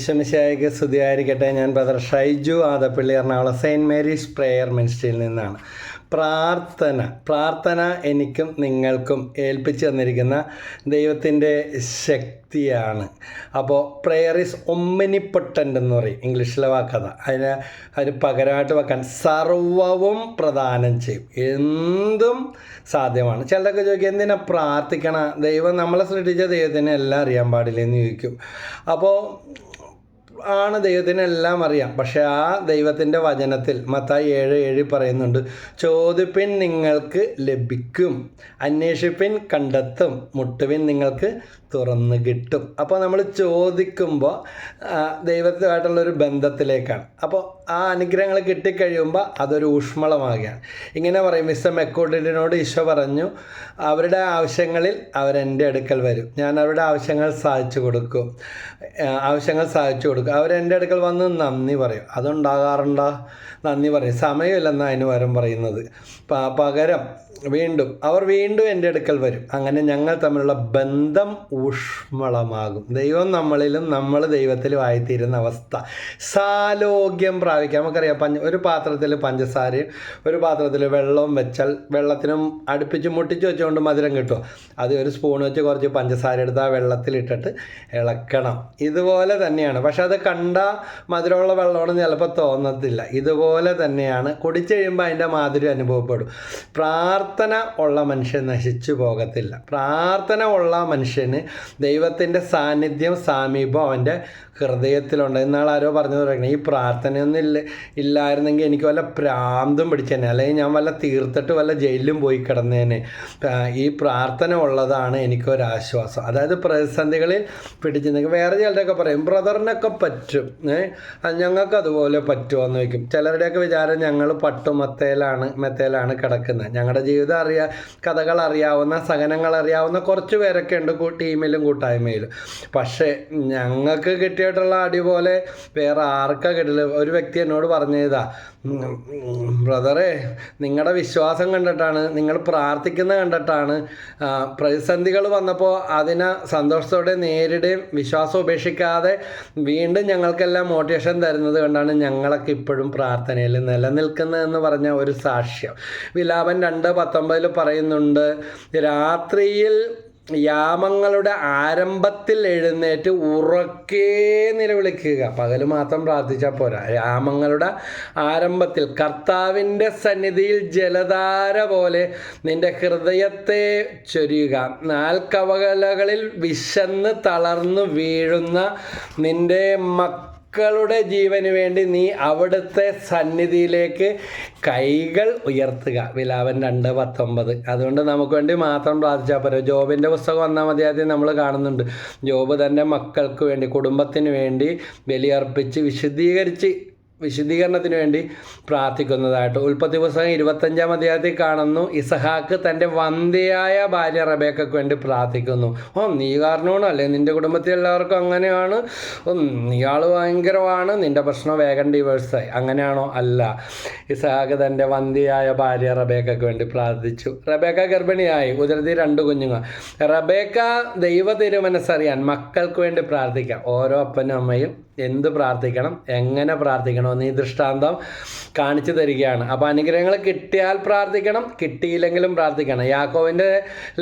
ഈശോമിശിഹായ്ക്ക് സ്തുതിയായിരിക്കട്ടെ. ഞാൻ brother Shaiju Adappally, Ernakulam saint Mary's prayer മിനിസ്ട്രിയിൽ നിന്നാണ്. പ്രാർത്ഥന എനിക്കും നിങ്ങൾക്കും ഏൽപ്പിച്ചു തന്നിരിക്കുന്ന ദൈവത്തിൻ്റെ ശക്തിയാണ്. അപ്പോൾ പ്രെയർ ഈസ് ഒമ്നിപ്പൊട്ടൻ്റ് എന്ന് പറയും, ഇംഗ്ലീഷിലെ വാക്കഥ. അതിന് പകരമായിട്ട് വെക്കാൻ സർവവും പ്രദാനം ചെയ്യും, എന്തും സാധ്യമാണ്. ചിലരൊക്കെ ചോദിക്കും, എന്തിനാ പ്രാർത്ഥിക്കണം, ദൈവം നമ്മളെ സൃഷ്ടിച്ച ദൈവത്തിന് എല്ലാം അറിയാൻ പാടില്ലെന്ന് ചോദിക്കും. അപ്പോൾ ദൈവത്തിന് എല്ലാം അറിയാം. പക്ഷേ ആ ദൈവത്തിൻ്റെ വചനത്തിൽ മത്തായി 7:7 പറയുന്നുണ്ട്, ചോദിപ്പിൻ നിങ്ങൾക്ക് ലഭിക്കും, അന്വേഷിപ്പിൻ കണ്ടെത്തും, മുട്ടുവിൻ നിങ്ങൾക്ക് തുറന്ന് കിട്ടും. അപ്പോൾ നമ്മൾ ചോദിക്കുമ്പോൾ ദൈവത്തുമായിട്ടുള്ളൊരു ബന്ധത്തിലേക്കാണ്. അപ്പോൾ ആ അനുഗ്രഹങ്ങൾ കിട്ടിക്കഴിയുമ്പോൾ അതൊരു ഊഷ്മളമാകുകയാണ്. ഇങ്ങനെ പറയും, മിസ്റ്റർ മെക്കോഡിനോട് ഈശോ പറഞ്ഞു, അവരുടെ ആവശ്യങ്ങളിൽ അവരെൻ്റെ അടുക്കൽ വരും, ഞാൻ അവരുടെ ആവശ്യങ്ങൾ സാധിച്ചു കൊടുക്കും. അവരെൻ്റെ അടുക്കൽ വന്ന് നന്ദി പറയും. അതുണ്ടാകാറുണ്ടോ? നന്ദി പറയും. സമയമില്ലെന്ന് അതിന് പകരം പറയുന്നത്. പകരം അവർ വീണ്ടും എൻ്റെ അടുക്കൽ വരും. അങ്ങനെ ഞങ്ങൾ തമ്മിലുള്ള ബന്ധം ഊഷ്മളമാകും. ദൈവം നമ്മളിലും നമ്മൾ ദൈവത്തിലും ആയിത്തീരുന്ന അവസ്ഥ, സാലോക്യം പ്രാപിക്കാം. നമുക്കറിയാം, ഒരു പാത്രത്തിൽ പഞ്ചസാരയും ഒരു പാത്രത്തിൽ വെള്ളവും വെച്ചാൽ വെള്ളത്തിനും അടുപ്പിച്ച് മുട്ടിച്ച് വെച്ചുകൊണ്ട് മധുരം കിട്ടും. അത് ഒരു സ്പൂൺ വെച്ച് കുറച്ച് പഞ്ചസാര എടുത്ത് ആ വെള്ളത്തിലിട്ടിട്ട് ഇളക്കണം. ഇതുപോലെ തന്നെയാണ്. പക്ഷെ അത് കണ്ട മധുരമുള്ള വെള്ളമാണെന്ന് ചിലപ്പോൾ തോന്നത്തില്ല. ഇതുപോലെ തന്നെയാണ്, കുടിച്ചു കഴിയുമ്പോൾ അതിൻ്റെ മാധുര്യം അനുഭവപ്പെടും. പ്രാർത്ഥന ഉള്ള മനുഷ്യൻ നശിച്ചു പോകത്തില്ല. പ്രാർത്ഥന ഉള്ള മനുഷ്യന് ദൈവത്തിൻ്റെ സാന്നിധ്യം, സാമീപ്യം അവൻ്റെ ഹൃദയത്തിലുണ്ട്. ഇന്നാൾ ആരോ പറഞ്ഞു തുടങ്ങി, ഈ പ്രാർത്ഥനയൊന്നും ഇല്ലായിരുന്നെങ്കിൽ എനിക്ക് വല്ല പ്രാന്തും പിടിച്ചേനെ, അല്ലെങ്കിൽ ഞാൻ വല്ല തീർത്തിട്ട് വല്ല ജയിലിലും പോയി കിടന്നേനെ. ഈ പ്രാർത്ഥന ഉള്ളതാണ് എനിക്കൊരാശ്വാസം. അതായത് പ്രതിസന്ധികളിൽ പിടിച്ചു നിൽക്കും. വേറെ ചിലരൊക്കെ പറയും, ബ്രദറിനൊക്കെ പറ്റും, ഞങ്ങൾക്ക് അതുപോലെ പറ്റുമോ എന്ന് വയ്ക്കും. ചിലരുടെയൊക്കെ വിചാരം ഞങ്ങൾ മെത്തയിലാണ് കിടക്കുന്നത്. ഞങ്ങളുടെ ജീവിതം കഥകൾ അറിയാവുന്ന, സഹനങ്ങൾ അറിയാവുന്ന കുറച്ച് പേരൊക്കെ ഉണ്ട് ടീമിലും കൂട്ടായ്മയിലും. പക്ഷേ ഞങ്ങൾക്ക് കിട്ടിയിട്ടുള്ള അടി പോലെ വേറെ ആർക്കാ കിട്ടില്ല. ഒരു വ്യക്തി എന്നോട് പറഞ്ഞതാ, ബ്രദറെ, നിങ്ങളുടെ വിശ്വാസം കണ്ടിട്ടാണ്, നിങ്ങൾ പ്രാർത്ഥിക്കുന്നത് കണ്ടിട്ടാണ് പ്രതിസന്ധികൾ വന്നപ്പോൾ അതിനെ സന്തോഷത്തോടെ നേരിടുകയും വിശ്വാസം ഉപേക്ഷിക്കാതെ വീണ്ടും ഞങ്ങൾക്കെല്ലാം മോട്ടിവേഷൻ തരുന്നത് കണ്ടാണ് ഞങ്ങളൊക്കെ ഇപ്പോഴും പ്രാർത്ഥനയിൽ നിലനിൽക്കുന്നതെന്ന് പറഞ്ഞ ഒരു സാക്ഷ്യം. വിലാപം 2:19 പറയുന്നുണ്ട്, രാത്രിയിൽ യാമങ്ങളുടെ ആരംഭത്തിൽ എഴുന്നേറ്റ് ഉറക്കെ നിലവിളിക്കുക. പകൽ മാത്രം പ്രാർത്ഥിച്ചാൽ പോരാ, യാമങ്ങളുടെ ആരംഭത്തിൽ കർത്താവിൻ്റെ സന്നിധിയിൽ ജലധാര പോലെ നിന്റെ ഹൃദയത്തെ ചൊരിയുക. നാൽക്കവലകളിൽ വിശന്ന് തളർന്നു വീഴുന്ന നിന്റെ മക്കളുടെ ജീവന് വേണ്ടി നീ അവിടുത്തെ സന്നിധിയിലേക്ക് കൈകൾ ഉയർത്തുക. വിലാപം 2:19. അതുകൊണ്ട് നമുക്ക് വേണ്ടി മാത്രം പ്രാർത്ഥിച്ചാൽ പോരാ. ജോബിൻ്റെ പുസ്തകം 1-ാം അധ്യായത്തിൽ നമ്മൾ കാണുന്നുണ്ട്, ജോബ് തൻ്റെ മക്കൾക്ക് വേണ്ടി, കുടുംബത്തിന് വേണ്ടി ബലിയർപ്പിച്ച് വിശദീകരണത്തിന് വേണ്ടി പ്രാർത്ഥിക്കുന്നതായിട്ട്. ഉൽപ്പത്തി പുസ്തകം 25-ാം അധ്യായത്തിൽ കാണുന്നു, ഇസഹാക്ക് തൻ്റെ വന്ധ്യയായ ഭാര്യ റബേക്കയ്ക്ക് വേണ്ടി പ്രാർത്ഥിക്കുന്നു. നീ കാരണമാണ്, അല്ലേ നിൻ്റെ കുടുംബത്തിൽ എല്ലാവർക്കും അങ്ങനെയാണ്, ഇയാൾ ഭയങ്കരമാണ്, നിൻ്റെ പ്രശ്നം വേഗം ഡിവേഴ്സായി, അങ്ങനെയാണോ? അല്ല. ഇസഹാക്ക് തൻ്റെ വന്ധ്യയായ ഭാര്യ റബേക്കയ്ക്ക് വേണ്ടി പ്രാർത്ഥിച്ചു. റബേക്ക ഗർഭിണിയായി, ഉദരത്തിൽ 2 കുഞ്ഞുങ്ങൾ. റബേക്ക ദൈവ തിരുമനസ്സറിയാൻ മക്കൾക്ക് വേണ്ടി പ്രാർത്ഥിക്കാം. ഓരോ അപ്പനും അമ്മയും എന്ത് പ്രാർത്ഥിക്കണം, എങ്ങനെ പ്രാർത്ഥിക്കണം എന്ന് ഈ ദൃഷ്ടാന്തം കാണിച്ചു തരികയാണ്. അപ്പോൾ അനുഗ്രഹങ്ങൾ കിട്ടിയാൽ പ്രാർത്ഥിക്കണം, കിട്ടിയില്ലെങ്കിലും പ്രാർത്ഥിക്കണം. യാക്കോബിൻ്റെ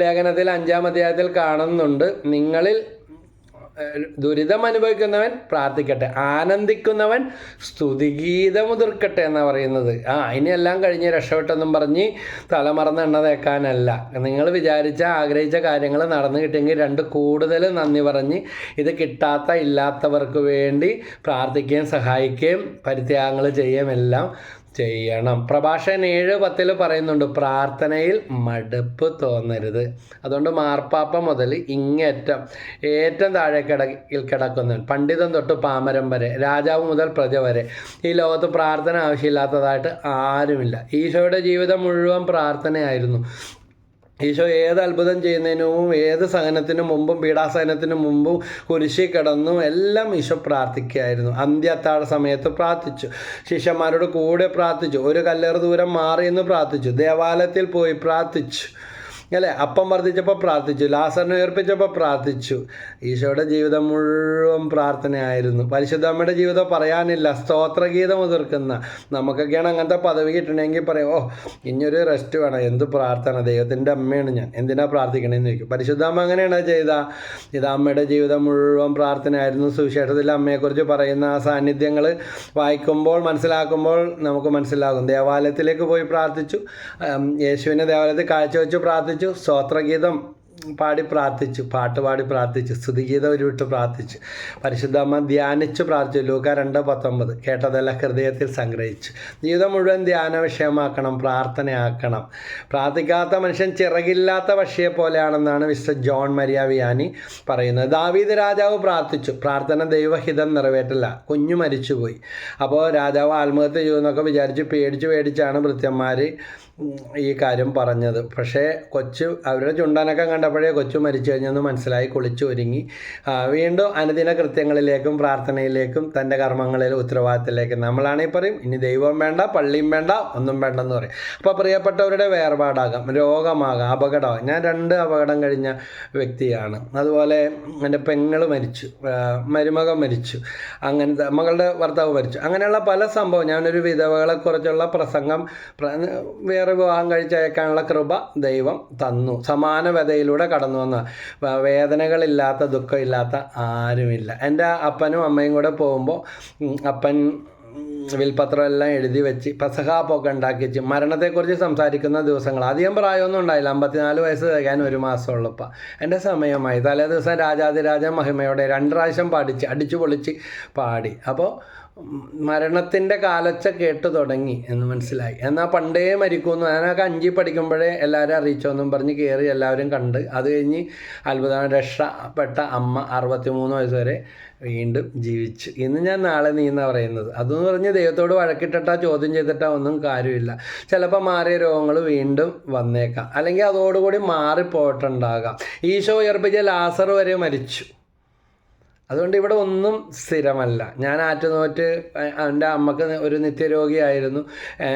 ലേഖനത്തിൽ 5-ാം അധ്യായത്തിൽ കാണുന്നുണ്ട്, നിങ്ങളിൽ ദുരിതം അനുഭവിക്കുന്നവൻ പ്രാർത്ഥിക്കട്ടെ, ആനന്ദിക്കുന്നവൻ സ്തുതിഗീതം ഉതിർക്കട്ടെ എന്നാണ് പറയുന്നത്. ഇനിയെല്ലാം കഴിഞ്ഞ് രക്ഷപ്പെട്ടെന്നും പറഞ്ഞ് തലമറന്ന് എണ്ണ തേക്കാനല്ല. നിങ്ങൾ ആഗ്രഹിച്ച കാര്യങ്ങൾ നടന്നു കിട്ടിയെങ്കിൽ 2 കൂടുതൽ നന്ദി പറഞ്ഞ് ഇത് ഇല്ലാത്തവർക്ക് വേണ്ടി പ്രാർത്ഥിക്കുകയും സഹായിക്കുകയും പരിത്യാഗങ്ങൾ ചെയ്യുകയും എല്ലാം ചെയ്യണം. പ്രഭാഷകൻ 7:10 പറയുന്നുണ്ട്, പ്രാർത്ഥനയിൽ മടുപ്പ് തോന്നരുത്. അതുകൊണ്ട് മാർപ്പാപ്പ മുതൽ ഏറ്റവും താഴെ കിടക്കുന്നവൻ, പണ്ഡിതൻ തൊട്ട് പാമരം വരെ, രാജാവ് മുതൽ പ്രജ വരെ, ഈ ലോകത്ത് പ്രാർത്ഥന ആവശ്യമില്ലാത്തതായിട്ട് ആരുമില്ല. ഈശോയുടെ ജീവിതം മുഴുവൻ പ്രാർത്ഥനയായിരുന്നു. ഈശോ ഏത് അത്ഭുതം ചെയ്യുന്നതിന് മുമ്പും, ഏത് സഹനത്തിന് മുമ്പും, പീഡാസഹനത്തിന് മുമ്പും കുരിശിൽ കിടന്നും എല്ലാം ഈശോ പ്രാർത്ഥിക്കുകയായിരുന്നു. അന്ത്യത്താഴ സമയത്ത് പ്രാർത്ഥിച്ചു, ശിഷ്യന്മാരോട് കൂടെ പ്രാർത്ഥിച്ചു, ഒരു കല്ലേറ് ദൂരം മാറി എന്ന് പ്രാർത്ഥിച്ചു, ദേവാലയത്തിൽ പോയി പ്രാർത്ഥിച്ചു. അല്ലേ? അപ്പം വർദ്ധിച്ചപ്പോൾ പ്രാർത്ഥിച്ചു, ലാസറിനെ ഉയർപ്പിച്ചപ്പോൾ പ്രാർത്ഥിച്ചു. ഈശോയുടെ ജീവിതം മുഴുവൻ പ്രാർത്ഥനയായിരുന്നു. പരിശുദ്ധമ്മയുടെ ജീവിതം പറയാനില്ല, സ്തോത്രഗീതം ഉതിർക്കുന്ന. നമുക്കൊക്കെയാണ് അങ്ങനത്തെ പദവി കിട്ടണമെങ്കിൽ പറയും, ഓ ഇനിയൊരു റെസ്റ്റ് വേണം, എന്ത് പ്രാർത്ഥന, ദൈവത്തിൻ്റെ അമ്മയാണ് ഞാൻ, എന്തിനാ പ്രാർത്ഥിക്കണമെന്ന് ചോദിക്കും. പരിശുദ്ധമ്മ അങ്ങനെയാണ് ചെയ്ത. ഇത് അമ്മയുടെ ജീവിതം മുഴുവൻ പ്രാർത്ഥനയായിരുന്നു. സുവിശേഷത്തിൽ അമ്മയെക്കുറിച്ച് പറയുന്ന ആ സാന്നിധ്യങ്ങൾ വായിക്കുമ്പോൾ മനസ്സിലാക്കുമ്പോൾ നമുക്ക് മനസ്സിലാകും. ദേവാലയത്തിലേക്ക് പോയി പ്രാർത്ഥിച്ചു, യേശുവിനെ ദേവാലയത്തിൽ കാഴ്ചവെച്ച് പ്രാർത്ഥിച്ചു, സ്തോത്രഗീതം പാടി പ്രാർത്ഥിച്ചു, പാട്ട് പാടി പ്രാർത്ഥിച്ചു, സ്തുതിഗീതം ഉരുവിട്ട് പ്രാർത്ഥിച്ചു. പരിശുദ്ധമ്മ ധ്യാനിച്ചു പ്രാർത്ഥിച്ചു. ലൂക്ക 2:19 കേട്ടതെല്ലാം ഹൃദയത്തിൽ സംഗ്രഹിച്ചു. ജീവിതം മുഴുവൻ ധ്യാന വിഷയമാക്കണം, പ്രാർത്ഥനയാക്കണം. പ്രാർത്ഥിക്കാത്ത മനുഷ്യൻ ചിറകില്ലാത്ത പക്ഷിയെ പോലെയാണെന്നാണ് വിശുദ്ധ ജോൺ മരിയ വിയാനി പറയുന്നത്. ദാവീദ് രാജാവ് പ്രാർത്ഥിച്ചു, പ്രാർത്ഥന ദൈവഹിതം നിറവേറ്റില്ല, കുഞ്ഞു മരിച്ചുപോയി. അപ്പോൾ രാജാവ് ആത്മഹത്യ ചെയ്യുമെന്നൊക്കെ വിചാരിച്ച് പേടിച്ചാണ് ഭൃത്യന്മാർ ഈ കാര്യം പറഞ്ഞത്. പക്ഷേ അവരുടെ ചുണ്ടനക്കം കണ്ടപ്പോഴേ കൊച്ചു മരിച്ചു കഴിഞ്ഞെന്ന് മനസ്സിലായി. കുളിച്ചു ഒരുങ്ങി വീണ്ടും അനുദിന കൃത്യങ്ങളിലേക്കും പ്രാർത്ഥനയിലേക്കും തൻ്റെ കർമ്മങ്ങളിലും ഉത്തരവാദിത്തത്തിലേക്കും. നമ്മളാണെങ്കിൽ പറയും ഇനി ദൈവം വേണ്ട, പള്ളിയും വേണ്ട, ഒന്നും വേണ്ടെന്ന് പറയും. അപ്പോൾ പ്രിയപ്പെട്ടവരുടെ വേർപാടാകാം, രോഗമാകാം, അപകടമാകാം. ഞാൻ 2 അപകടം കഴിഞ്ഞ വ്യക്തിയാണ്. അതുപോലെ എൻ്റെ പെങ്ങൾ മരിച്ചു, മരുമകൻ മരിച്ചു, അങ്ങനത്തെ മകളുടെ ഭർത്താവ് മരിച്ചു. അങ്ങനെയുള്ള പല സംഭവം. ഞാനൊരു വിധവകളെക്കുറിച്ചുള്ള പ്രസംഗം വേറെ വിവാഹം കഴിച്ചയക്കാനുള്ള കൃപ ദൈവം തന്നു. സമാന വ്യതയിലൂടെ കടന്നു വന്ന, വേദനകളില്ലാത്ത ദുഃഖമില്ലാത്ത ആരുമില്ല. എൻ്റെ അപ്പനും അമ്മയും കൂടെ പോകുമ്പോൾ അപ്പൻ വിൽപത്രം എല്ലാം എഴുതി വെച്ച് പെസഹാപ്പൊക്കെ ഉണ്ടാക്കി വെച്ച് മരണത്തെക്കുറിച്ച് സംസാരിക്കുന്ന ദിവസങ്ങൾ. അധികം പ്രായമൊന്നും ഉണ്ടായില്ല, 54 വയസ്സ് തികയാൻ 1 മാസമുള്ളപ്പോൾ എൻ്റെ സമയമായി. തലേ ദിവസം രാജാതിരാജ മഹിമയോടെ 2 പ്രാവശ്യം അടിച്ചു പൊളിച്ച് പാടി. അപ്പോൾ മരണത്തിൻ്റെ കാലച്ച കേട്ട് തുടങ്ങി എന്ന് മനസ്സിലായി. എന്നാൽ പണ്ടേ മരിക്കുമെന്ന് ഞാനൊക്കെ 5 പഠിക്കുമ്പോഴേ എല്ലാവരും അറിയിച്ചോന്നും പറഞ്ഞ് കയറി എല്ലാവരും കണ്ട്. അത് കഴിഞ്ഞ് അത്ഭുതം രക്ഷപ്പെട്ട അമ്മ 63 വയസ്സ് വരെ വീണ്ടും ജീവിച്ചു. ഇന്ന് ഞാൻ നാളെ നീ എന്നാണ് പറയുന്നത്. അതെന്ന് പറഞ്ഞ് ദൈവത്തോട് വഴക്കിട്ടിട്ടാ ചോദ്യം ചെയ്തിട്ടാ ഒന്നും കാര്യമില്ല. ചിലപ്പോൾ മാറിയ രോഗങ്ങൾ വീണ്ടും വന്നേക്കാം, അല്ലെങ്കിൽ അതോടുകൂടി മാറിപ്പോയിട്ടുണ്ടാകാം. ഈശോ ഉയർപ്പിച്ച ലാസർ വരെ മരിച്ചു. അതുകൊണ്ട് ഇവിടെ ഒന്നും സ്ഥിരമല്ല. ഞാൻ ആറ്റുനോറ്റ് എൻ്റെ അമ്മക്ക് ഒരു നിത്യരോഗിയായിരുന്നു.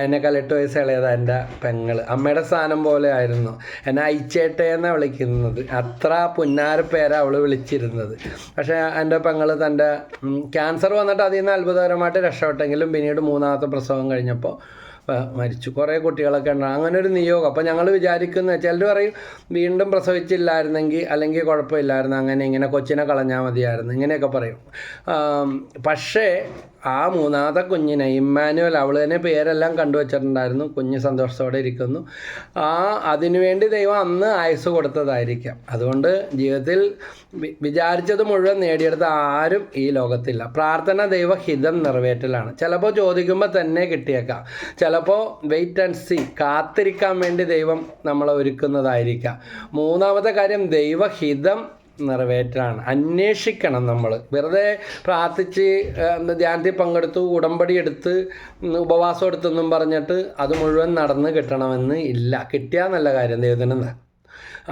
എന്നെക്കാൾ 8 വയസ്സ് ഇളയതാണ് എൻ്റെ പെങ്ങൾ. അമ്മയുടെ സ്ഥാനം പോലെ ആയിരുന്നു. എന്നെ അയച്ചേട്ടയെന്നാണ് വിളിക്കുന്നത്. അത്ര പുന്നാര പേരാണ് അവൾ വിളിച്ചിരുന്നത്. പക്ഷേ എൻ്റെ പെങ്ങൾ തൻ്റെ ക്യാൻസർ വന്നിട്ട് അതിൽ നിന്ന് അത്ഭുതകരമായിട്ട് രക്ഷപ്പെട്ടെങ്കിലും പിന്നീട് 3ാമത്തെ പ്രസവം കഴിഞ്ഞപ്പോൾ മരിച്ചു. കുറേ കുട്ടികളൊക്കെ ഉണ്ടാകും. അങ്ങനെ ഒരു നിയോഗം. അപ്പോൾ ഞങ്ങൾ വിചാരിക്കുന്ന, ചിലർ പറയും വീണ്ടും പ്രസവിച്ചില്ലായിരുന്നെങ്കിൽ അല്ലെങ്കിൽ കുഴപ്പമില്ലായിരുന്നു, അങ്ങനെ ഇങ്ങനെ കൊച്ചിനെ കളഞ്ഞാൽ മതിയായിരുന്നു, ഇങ്ങനെയൊക്കെ പറയും. പക്ഷേ ആ 3ാമത്തെ കുഞ്ഞിനെ ഇമ്മാനുവൽ, അവൾ തന്നെ പേരെല്ലാം കണ്ടുവച്ചിട്ടുണ്ടായിരുന്നു. കുഞ്ഞ് സന്തോഷത്തോടെ ഇരിക്കുന്നു. അതിനുവേണ്ടി ദൈവം അന്ന് ആയുസ് കൊടുത്തതായിരിക്കാം. അതുകൊണ്ട് ജീവിതത്തിൽ വിചാരിച്ചത് മുഴുവൻ നേടിയെടുത്ത ആരും ഈ ലോകത്തില്ല. പ്രാർത്ഥന ദൈവഹിതം നിറവേറ്റലാണ്. ചിലപ്പോൾ ചോദിക്കുമ്പോൾ തന്നെ കിട്ടിയേക്കാം, ചിലപ്പോൾ വെയിറ്റ് ആൻഡ് സീ, കാത്തിരിക്കാൻ വേണ്ടി ദൈവം നമ്മളെ ഒരുക്കുന്നതായിരിക്കാം. 3ാമത്തെ കാര്യം ദൈവഹിതം നിറവേറ്റാണ്. അന്വേഷിക്കണം. നമ്മൾ വെറുതെ പ്രാർത്ഥിച്ച് ധ്യാനത്തിൽ പങ്കെടുത്തു, ഉടമ്പടി എടുത്ത്, ഉപവാസം എടുത്തെന്നും പറഞ്ഞിട്ട് അത് മുഴുവൻ നടന്ന് കിട്ടണമെന്ന് ഇല്ല. കിട്ടിയാൽ നല്ല കാര്യം, ദൈവത്തിന്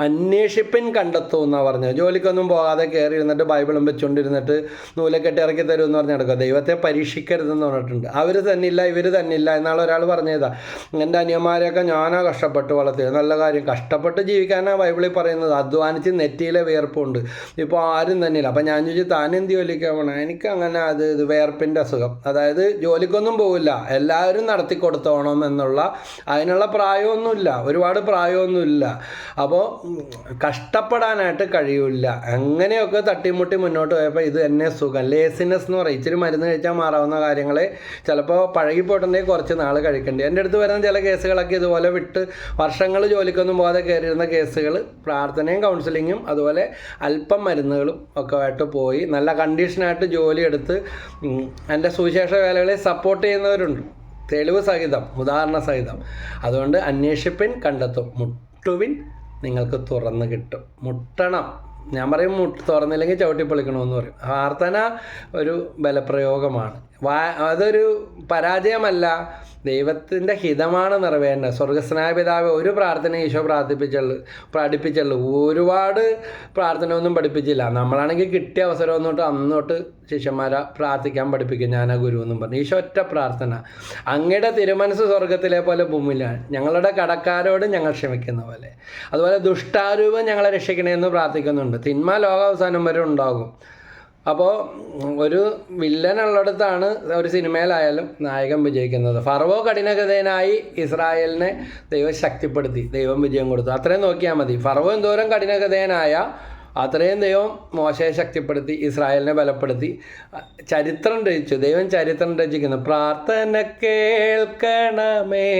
അന്വേഷിപ്പിൻ കണ്ടെത്തും എന്നാണ് പറഞ്ഞത്. ജോലിക്കൊന്നും പോകാതെ കയറി ഇരുന്നിട്ട് ബൈബിളും വെച്ചുകൊണ്ടിരുന്നിട്ട് നൂലക്കെട്ട് ഇറക്കി തരുമെന്ന് പറഞ്ഞ് നടക്കുക. ദൈവത്തെ പരീക്ഷിക്കരുതെന്ന് പറഞ്ഞിട്ടുണ്ട്. അവർ തന്നില്ല, ഇവർ തന്നില്ല എന്നാണ് ഒരാൾ പറഞ്ഞതാ. എൻ്റെ അനിയന്മാരെയൊക്കെ ഞാനാ കഷ്ടപ്പെട്ട് വളർത്തിയത്. നല്ല കാര്യം, കഷ്ടപ്പെട്ട് ജീവിക്കാനാണ് ബൈബിളിൽ പറയുന്നത്. അധ്വാനിച്ച് നെറ്റിയിലെ വിയർപ്പുണ്ട്. ഇപ്പോൾ ആരും തന്നില്ല. അപ്പം ഞാൻ ചോദിച്ചു, താനെന്ത് ജോലിക്കാൻ പോകണം? എനിക്കങ്ങനെ ഇത് വിയർപ്പിൻ്റെ അസുഖം, അതായത് ജോലിക്കൊന്നും പോവില്ല, എല്ലാവരും നടത്തി കൊടുത്തോണം എന്നുള്ള, അതിനുള്ള പ്രായമൊന്നുമില്ല, ഒരുപാട് പ്രായമൊന്നുമില്ല. അപ്പോൾ കഷ്ടപ്പെടാനായിട്ട് കഴിയില്ല. അങ്ങനെയൊക്കെ തട്ടിമുട്ടി മുന്നോട്ട് പോയപ്പോൾ ഇത് തന്നെ സുഖം, ലേസിനെസ് എന്ന് പറയും. ഇച്ചിരി മരുന്ന് കഴിച്ചാൽ മാറാവുന്ന കാര്യങ്ങളെ ചിലപ്പോൾ പഴകിപ്പോയിട്ടുണ്ടെങ്കിൽ കുറച്ച് നാൾ കഴിക്കേണ്ടി. എൻ്റെ അടുത്ത് വരുന്ന ചില കേസുകളൊക്കെ ഇതുപോലെ വിട്ട് വർഷങ്ങൾ ജോലിക്കൊന്നും പോകാതെ കയറിയിരുന്ന കേസുകൾ പ്രാർത്ഥനയും കൗൺസിലിങ്ങും അതുപോലെ അല്പം മരുന്നുകളും ഒക്കെ ആയിട്ട് പോയി നല്ല കണ്ടീഷനായിട്ട് ജോലി എടുത്ത് എൻ്റെ സുവിശേഷ വേലകളെ സപ്പോർട്ട് ചെയ്യുന്നവരുണ്ട്, തെളിവ് സഹിതം, ഉദാഹരണ സഹിതം. അതുകൊണ്ട് അന്വേഷിപ്പിൻ കണ്ടെത്തും, മുട്ടുവിൻ നിങ്ങൾക്ക് തുറന്ന് കിട്ടും. മുട്ടണം. ഞാൻ പറയും തുറന്നില്ലെങ്കിൽ ചവിട്ടിപ്പൊളിക്കണമെന്ന് പറയും. പ്രാർത്ഥന ഒരു ബലപ്രയോഗമാണ്. അതൊരു പരാജയമല്ല, ദൈവത്തിൻ്റെ ഹിതമാണ് നിറവേറേണ്ടത്. സ്വർഗസ്നായ പിതാവ് ഒരു പ്രാർത്ഥന ഈശോ പഠിപ്പിച്ചുള്ളൂ. ഒരുപാട് പ്രാർത്ഥന ഒന്നും പഠിപ്പിച്ചില്ല. നമ്മളാണെങ്കിൽ കിട്ടിയ അവസരം ഒന്നോട്ട് അന്നോട്ട് ശിഷ്യന്മാരെ പ്രാർത്ഥിക്കാൻ പഠിപ്പിക്കും, ഞാനാ ഗുരു എന്നും പറഞ്ഞു. ഈശോ ഒറ്റ പ്രാർത്ഥന, അങ്ങയുടെ തിരുമനസ് സ്വർഗത്തിലെ പോലെ ഭൂമിയിലാണ്, ഞങ്ങളുടെ കടക്കാരോട് ഞങ്ങൾ ക്ഷമിക്കുന്ന പോലെ. അതുപോലെ ദുഷ്ടാരൂപം ഞങ്ങളെ രക്ഷിക്കണമെന്ന് പ്രാർത്ഥിക്കുന്നുണ്ട്. തിന്മ ലോകാവസാനം വരെ ഉണ്ടാകും. അപ്പോൾ ഒരു വില്ലനുള്ളിടത്താണ് ഒരു സിനിമയിലായാലും നായകൻ വിജയിക്കുന്നത്. ഫറവോ കഠിനഹൃദയനായി ഇസ്രായേലിനെ ദൈവം ശക്തിപ്പെടുത്തി, ദൈവം വിജയം കൊടുത്തു. അത്രയും നോക്കിയാൽ മതി. ഫറവോ എന്തോരം കഠിനഹൃദയനായ അത്രയും ദൈവം മോശയെ ശക്തിപ്പെടുത്തി, ഇസ്രായേലിനെ ബലപ്പെടുത്തി, ചരിത്രം രചിച്ചു. ദൈവം ചരിത്രം രചിക്കുന്നു. പ്രാർത്ഥന കേൾക്കണമേ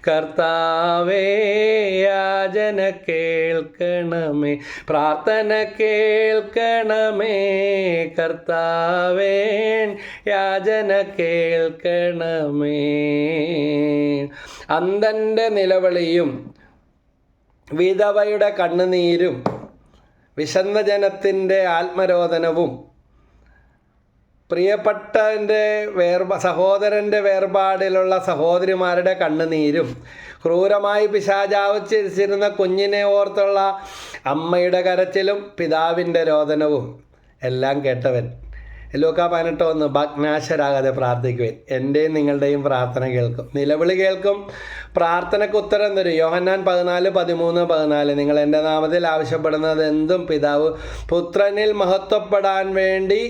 കർത്താവേ, യാചന കേൾക്കണമേ. പ്രാർത്ഥന കേൾക്കണമേ കർത്താവേ, യാചന കേൾക്കണമേ. അന്ധൻ്റെ നിലവിളിയും വിധവയുടെ കണ്ണുനീരും വിശന്ന ജനത്തിൻ്റെ ആത്മരോദനവും പ്രിയപ്പെട്ടവൻ്റെ സഹോദരൻ്റെ വേർപാടിലുള്ള സഹോദരിമാരുടെ കണ്ണുനീരും ക്രൂരമായി പിശാചാവച്ചിരുന്ന കുഞ്ഞിനെ ഓർത്തുള്ള അമ്മയുടെ കരച്ചിലും പിതാവിൻ്റെ രോദനവും എല്ലാം കേട്ടവൻ. ലൂക്കാ 18:1 ഭഗ്നാശരാകാതെ പ്രാർത്ഥിക്കുവാൻ. എൻ്റെയും നിങ്ങളുടെയും പ്രാർത്ഥന കേൾക്കും, നിലവിളി കേൾക്കും, പ്രാർത്ഥനയ്ക്ക് ഉത്തരം തരും. യോഹന്നാൻ 14:13-14 നിങ്ങൾ എൻ്റെ നാമത്തിൽ ആവശ്യപ്പെടുന്നത് എന്തും പിതാവ് പുത്രനിൽ മഹത്വപ്പെടാൻ വേണ്ടി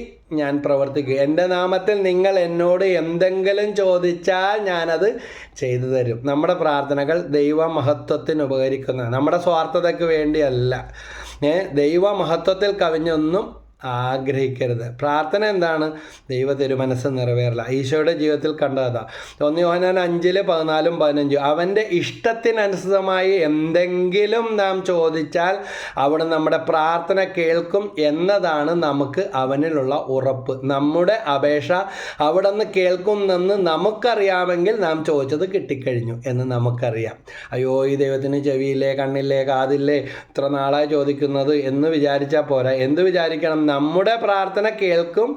ഞാൻ പ്രവർത്തിക്കും. എൻ്റെ നാമത്തിൽ നിങ്ങൾ എന്നോട് എന്തെങ്കിലും ചോദിച്ചാൽ ഞാനത് ചെയ്തു തരും. നമ്മുടെ പ്രാർത്ഥനകൾ ദൈവമഹത്വത്തിന് ഉപകരിക്കുന്ന, നമ്മുടെ സ്വാർത്ഥതയ്ക്ക് വേണ്ടിയല്ല. ദൈവ മഹത്വത്തിൽ കവിഞ്ഞൊന്നും ആഗ്രഹിക്കരുത്. പ്രാർത്ഥന എന്താണ്? ദൈവ തിരുമനസ്സ് നിറവേറില്ല. ഈശോയുടെ ജീവിതത്തിൽ കണ്ടതാ. 1 യോഹന്നാൻ 5:14-15 അവൻ്റെ ഇഷ്ടത്തിനനുസൃതമായി എന്തെങ്കിലും നാം ചോദിച്ചാൽ അവിടെ നമ്മുടെ പ്രാർത്ഥന കേൾക്കും എന്നതാണ് നമുക്ക് അവനിലുള്ള ഉറപ്പ്. നമ്മുടെ അപേക്ഷ അവിടെ നിന്ന് കേൾക്കുന്നെന്ന് നമുക്കറിയാമെങ്കിൽ നാം ചോദിച്ചത് കിട്ടിക്കഴിഞ്ഞു എന്ന് നമുക്കറിയാം. അയ്യോ, ഈ ദൈവത്തിന് ചെവിയില്ലേ, കണ്ണില്ലേ, കാതില്ലേ, ഇത്ര നാളായി ചോദിക്കുന്നത് എന്ന് വിചാരിച്ചാൽ പോരാ. എന്ത് വിചാരിക്കണം? നമ്മുടെ പ്രാർത്ഥന കേൾക്കും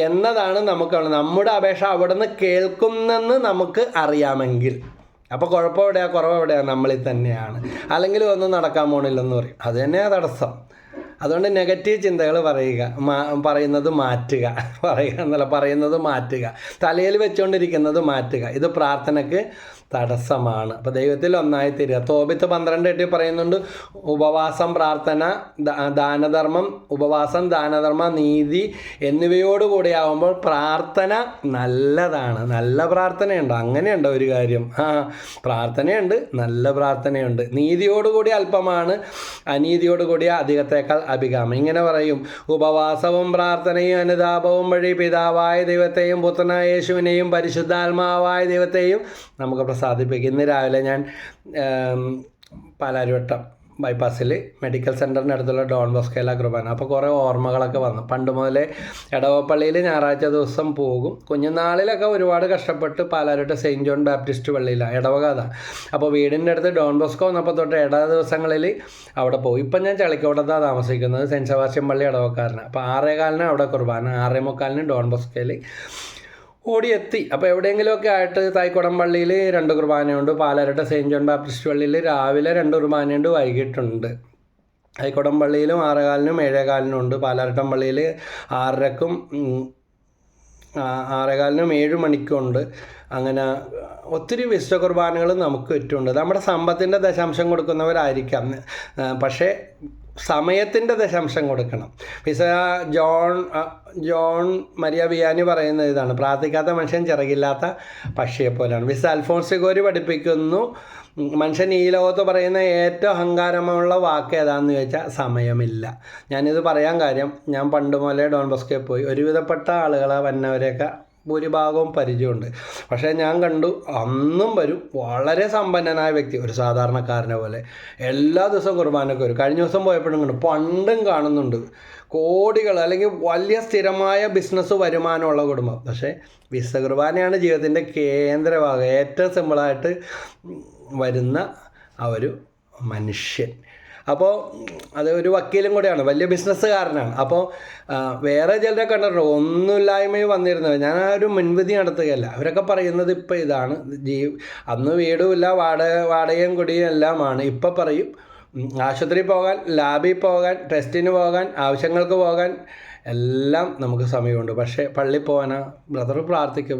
എന്നതാണ് നമ്മുടെ അപേക്ഷ അവിടെ നിന്ന് കേൾക്കുന്നെന്ന് നമുക്ക് അറിയാമെങ്കിൽ. അപ്പോൾ കുഴപ്പം എവിടെയാണ്, കുറവ് എവിടെയാണ്? നമ്മളിൽ തന്നെയാണ്. അല്ലെങ്കിൽ ഒന്നും നടക്കാൻ പോണില്ലെന്ന് പറയും. അത് തന്നെയാണ് തടസ്സം. അതുകൊണ്ട് നെഗറ്റീവ് ചിന്തകൾ പറയുന്നത് മാറ്റുക, തലയിൽ വെച്ചുകൊണ്ടിരിക്കുന്നത് മാറ്റുക. ഇത് പ്രാർത്ഥനയ്ക്ക് തടസ്സമാണ്. അപ്പോൾ ദൈവത്തിൽ ഒന്നായി തീരുക. തോബിത്ത് 12:8 പറയുന്നുണ്ട്, ഉപവാസം, പ്രാർത്ഥന, ദാനധർമ്മം, ഉപവാസം, ദാനധർമ്മം, നീതി എന്നിവയോടുകൂടി ആവുമ്പോൾ പ്രാർത്ഥന നല്ലതാണ്. നല്ല പ്രാർത്ഥനയുണ്ട്, അങ്ങനെയുണ്ടോ ഒരു കാര്യം? പ്രാർത്ഥനയുണ്ട്, നല്ല പ്രാർത്ഥനയുണ്ട്. നീതിയോടുകൂടി അല്പമാണ്, അനീതിയോടുകൂടിയ അധികത്തേക്കാൾ അഭികാമം. ഇങ്ങനെ പറയും, ഉപവാസവും പ്രാർത്ഥനയും അനുതാപവും വഴി പിതാവായ ദൈവത്തെയും പുത്രനായ യേശുവിനെയും പരിശുദ്ധാത്മാവായ ദൈവത്തെയും നമുക്ക് സാധിപ്പിക്കും. ഇന്ന് രാവിലെ ഞാൻ പാലാരിവട്ടം ബൈപ്പാസിൽ മെഡിക്കൽ സെൻറ്ററിൻ്റെ അടുത്തുള്ള ഡോൺ ബോസ്കോയിലെ കുർബാന. അപ്പോൾ കുറേ ഓർമ്മകളൊക്കെ വന്നു. പണ്ട് മുതലേ ഇടവപ്പള്ളിയിൽ ഞായറാഴ്ച ദിവസം പോകും. കുഞ്ഞുനാളിലൊക്കെ ഒരുപാട് കഷ്ടപ്പെട്ട് പാലാരിവട്ടം സെയിൻറ്റ് ജോൺ ബാപ്റ്റിസ്റ്റ് പള്ളിയിലാണ്, ഇടവക അതാണ്. അപ്പോൾ വീടിൻ്റെ അടുത്ത് ഡോൺ ബോസ്കോ വന്നപ്പോൾ തൊട്ട് ഇട ദിവസങ്ങളിൽ അവിടെ പോകും. ഇപ്പം ഞാൻ ചളിക്കോട്ടത്താണ് താമസിക്കുന്നത്, സെൻറ്റ് സെബാസ്റ്റ്യൻ പള്ളി ഇടവക്കാരനാണ്. അപ്പോൾ 6:15 അവിടെ കുർബാന, 6:45 ഡോൺ ബോസ്കോയിൽ ഓടിയെത്തി. അപ്പോൾ എവിടെയെങ്കിലുമൊക്കെ ആയിട്ട് തായ്ക്കുടം പള്ളിയിൽ 2 കുർബാനയുണ്ട്, പാലാരിവട്ടം സെയിൻറ്റ് ജോൺ ബാപ്റ്റിസ്റ്റ് പള്ളിയിൽ രാവിലെ 2 കുർബാനയുണ്ട്, വൈകിട്ടുണ്ട്. തായ്ക്കുടം പള്ളിയിലും 6:15-നും 7:15-നും ഉണ്ട്. പാലാരിവട്ടം പള്ളിയിൽ 6:30-ക്കും 6:15-നും 7 മണിക്കും ഉണ്ട്. അങ്ങനെ ഒത്തിരി വിശുദ്ധ കുർബാനകൾ നമുക്ക് ചുറ്റുമുണ്ട്. നമ്മുടെ സമ്പത്തിൻ്റെ ദശാംശം കൊടുക്കുന്നവരായിരിക്കാം, പക്ഷേ സമയത്തിൻ്റെ ദശാംശം കൊടുക്കണം. ജോൺ മരിയ വിയാനി പറയുന്ന ഇതാണ്, പ്രാർത്ഥിക്കാത്ത മനുഷ്യൻ ചിറകില്ലാത്ത പക്ഷിയെ പോലെയാണ്. വിശുദ്ധ അൽഫോൺസ് ഗോരി പഠിപ്പിക്കുന്നു, മനുഷ്യൻ ഈ ലോകത്ത് പറയുന്ന ഏറ്റവും അഹങ്കാരമുള്ള വാക്ക് ഏതാണെന്ന് ചോദിച്ചാൽ സമയമില്ല. ഞാനിത് പറയാൻ കാര്യം, ഞാൻ പണ്ട് മുതലേ ഡോൺ ബോസ്കോയിൽ പോയി ഒരുവിധപ്പെട്ട ആളുകളെ വന്നവരെയൊക്കെ ഭൂരിഭാഗവും പരിചയമുണ്ട്. പക്ഷേ ഞാൻ കണ്ടു, അന്നും വരും വളരെ സമ്പന്നനായ വ്യക്തി, ഒരു സാധാരണക്കാരനെ പോലെ എല്ലാ ദിവസവും കുർബാനയ്ക്ക് വരും. കഴിഞ്ഞ ദിവസം പോയപ്പോഴും കണ്ടു, പണ്ടും കാണുന്നുണ്ട് കോടികൾ, അല്ലെങ്കിൽ വലിയ സ്ഥിരമായ ബിസിനസ് വരുമാനമുള്ള കുടുംബം. പക്ഷേ വിശുദ്ധ കുർബാനയാണ് ജീവിതത്തിൻ്റെ കേന്ദ്രഭാഗം, ഏറ്റവും സിമ്പിളായിട്ട് വരുന്ന ആ ഒരു മനുഷ്യൻ. അപ്പോൾ അത് ഒരു വക്കീലും കൂടെയാണ്, വലിയ ബിസിനസ്സുകാരനാണ്. അപ്പോൾ വേറെ ചിലരെ കണ്ടിട്ടുണ്ട് ഒന്നുമില്ലായ്മയും വന്നിരുന്നത്. ഞാൻ ആ ഒരു മുൻവിധി നടത്തുകയല്ല. അവരൊക്കെ പറയുന്നത് ഇപ്പോൾ ഇതാണ് അന്ന് വീടുമില്ല, വാടകയും കുടിയും എല്ലാമാണ്. ഇപ്പം പറയും ആശുപത്രിയിൽ പോകാൻ, ലാബിൽ പോകാൻ, ടെസ്റ്റിന് പോകാൻ, ആവശ്യങ്ങൾക്ക് പോകാൻ എല്ലാം നമുക്ക് സമയമുണ്ട്. പക്ഷേ പള്ളിയിൽ പോകാനാ ബ്രദർ പ്രാർത്ഥിക്കും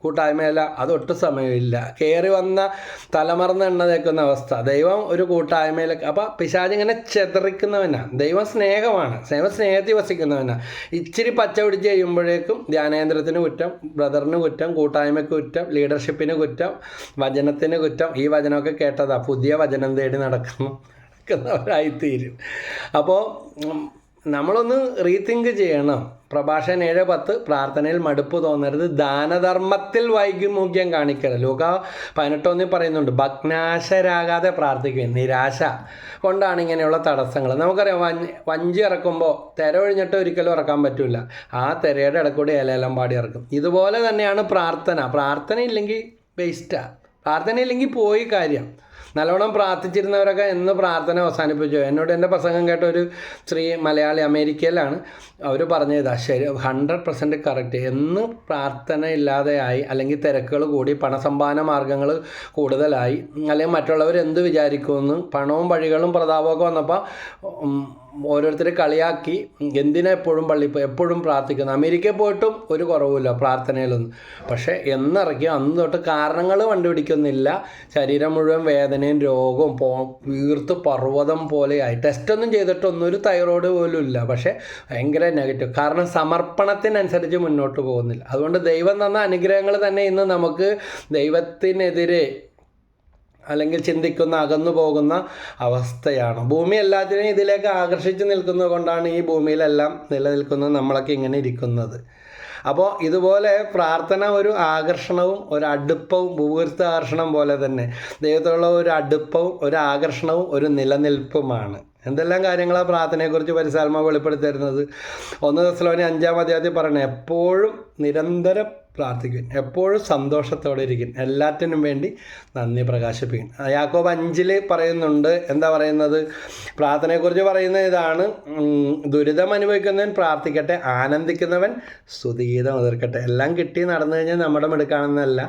കൂട്ടായ്മയല്ല, അതൊട്ടും സമയമില്ല. കയറി വന്ന തലമറന്ന് എണ്ണ തേക്കുന്ന അവസ്ഥ. ദൈവം ഒരു കൂട്ടായ്മയിലേക്ക്. അപ്പോൾ പിശാചിങ്ങനെ ചെതറിക്കുന്നവനാണ്. ദൈവം സ്നേഹമാണ്, സ്നേഹത്തിൽ വസിക്കുന്നവനാണ്. ഇച്ചിരി പച്ച പിടിച്ച് കഴിയുമ്പോഴേക്കും ധ്യാനേന്ദ്രത്തിന് കുറ്റം, ബ്രദറിന് കുറ്റം, കൂട്ടായ്മയ്ക്ക് കുറ്റം, ലീഡർഷിപ്പിന് കുറ്റം, വചനത്തിന് കുറ്റം. ഈ വചനമൊക്കെ കേട്ടതാ, പുതിയ വചനം തേടി നടക്കുന്നവരായിത്തീരും. അപ്പോൾ നമ്മളൊന്ന് റീതിങ്ക് ചെയ്യണം. പ്രഭാഷകൻ 7:10 പ്രാർത്ഥനയിൽ മടുപ്പ് തോന്നരുത്, ദാനധർമ്മത്തിൽ വൈമുഖ്യം കാണിക്കരുത്. ലൂക്ക 18:1 പറയുന്നുണ്ട് ഭഗ്നാശരാകാതെ പ്രാർത്ഥിക്കുകയും. നിരാശ കൊണ്ടാണ് ഇങ്ങനെയുള്ള തടസ്സങ്ങൾ. നമുക്കറിയാം വഞ്ചി ഇറക്കുമ്പോൾ തിര ഒഴിഞ്ഞിട്ട് ഒരിക്കലും ഇറക്കാൻ പറ്റില്ല. ആ തിരയുടെ ഇടക്കൂടി ഇലയെല്ലാം പാടി ഇറക്കും. ഇതുപോലെ തന്നെയാണ് പ്രാർത്ഥന ഇല്ലെങ്കിൽ വേസ്റ്റാണ്. പ്രാർത്ഥന ഇല്ലെങ്കിൽ പോയി കാര്യം. നല്ലോണം പ്രാർത്ഥിച്ചിരുന്നവരൊക്കെ എന്ന് പ്രാർത്ഥന അവസാനിപ്പിച്ചു. എന്നോട് എൻ്റെ പ്രസംഗം കേട്ട ഒരു സ്ത്രീ, മലയാളി, അമേരിക്കയിലാണ്. അവർ പറഞ്ഞതാ ശരി, 100% കറക്റ്റ്. എന്ന് പ്രാർത്ഥന ഇല്ലാതെയായി, അല്ലെങ്കിൽ തിരക്കുകൾ കൂടി, പണസമ്പാദന മാർഗ്ഗങ്ങൾ കൂടുതലായി, അല്ലെങ്കിൽ മറ്റുള്ളവർ എന്ത് വിചാരിക്കുമെന്ന്, പണവും വഴികളും പ്രതാപമൊക്കെ വന്നപ്പോൾ ഓരോരുത്തർ കളിയാക്കി. എന്തിനാ എപ്പോഴും പ്രാർത്ഥിക്കുന്നു. അമേരിക്കയിൽ പോയിട്ടും ഒരു കുറവുമില്ല പ്രാർത്ഥനയിലൊന്നും. പക്ഷേ എന്നിറക്കിയോ അന്ന് തൊട്ട് കാരണങ്ങൾ കണ്ടുപിടിക്കുന്നില്ല. ശരീരം മുഴുവൻ വേദനയും രോഗവും വീർത്ത് പർവ്വതം പോലെയായി. ടെസ്റ്റൊന്നും ചെയ്തിട്ടൊന്നും ഒരു തൈറോയ്ഡ് പോലും ഇല്ല. പക്ഷേ ഭയങ്കര നെഗറ്റീവ്. കാരണം സമർപ്പണത്തിനനുസരിച്ച് മുന്നോട്ട് പോകുന്നില്ല. അതുകൊണ്ട് ദൈവം തന്ന അനുഗ്രഹങ്ങൾ തന്നെ ഇന്ന് നമുക്ക് ദൈവത്തിനെതിരെ അല്ലെങ്കിൽ ചിന്തിക്കുന്ന, അകന്നു പോകുന്ന അവസ്ഥയാണ്. ഭൂമി എല്ലാത്തിനെയും ഇതിലേക്ക് ആകർഷിച്ച് നിൽക്കുന്നത് കൊണ്ടാണ് ഈ ഭൂമിയിലെല്ലാം നിലനിൽക്കുന്നത്, നമ്മളൊക്കെ ഇങ്ങനെ ഇരിക്കുന്നത്. അപ്പോൾ ഇതുപോലെ പ്രാർത്ഥന ഒരു ആകർഷണവും ഒരു അടുപ്പവും, ഭൂഗർഭാകർഷണം പോലെ തന്നെ ദൈവത്തോടുള്ള ഒരു അടുപ്പവും ഒരു ആകർഷണവും ഒരു നിലനിൽപ്പുമാണ്. എന്തെല്ലാം കാര്യങ്ങളാണ് പ്രാർത്ഥനയെക്കുറിച്ച് പരിശുദ്ധാത്മാവ് വെളിപ്പെടുത്തി തരുന്നത്. 1 തെസ്സലോനിക്കർ 5-ാം അധ്യായത്തിൽ പറയണേ, എപ്പോഴും നിരന്തരം പ്രാർത്ഥിക്കും, എപ്പോഴും സന്തോഷത്തോടെ ഇരിക്കും, എല്ലാറ്റിനും വേണ്ടി നന്ദി പ്രകാശിപ്പിക്കും. യാക്കോബ് 5 പറയുന്നുണ്ട്. എന്താ പറയുന്നത്? പ്രാർത്ഥനയെക്കുറിച്ച് പറയുന്നത് ഇതാണ്: ദുരിതം അനുഭവിക്കുന്നവൻ പ്രാർത്ഥിക്കട്ടെ, ആനന്ദിക്കുന്നവൻ സ്തുതിഗീതം ഉതിർക്കട്ടെ. എല്ലാം കിട്ടി നടന്നു കഴിഞ്ഞാൽ നമ്മുടെ മിടുക്കാണെന്നല്ല,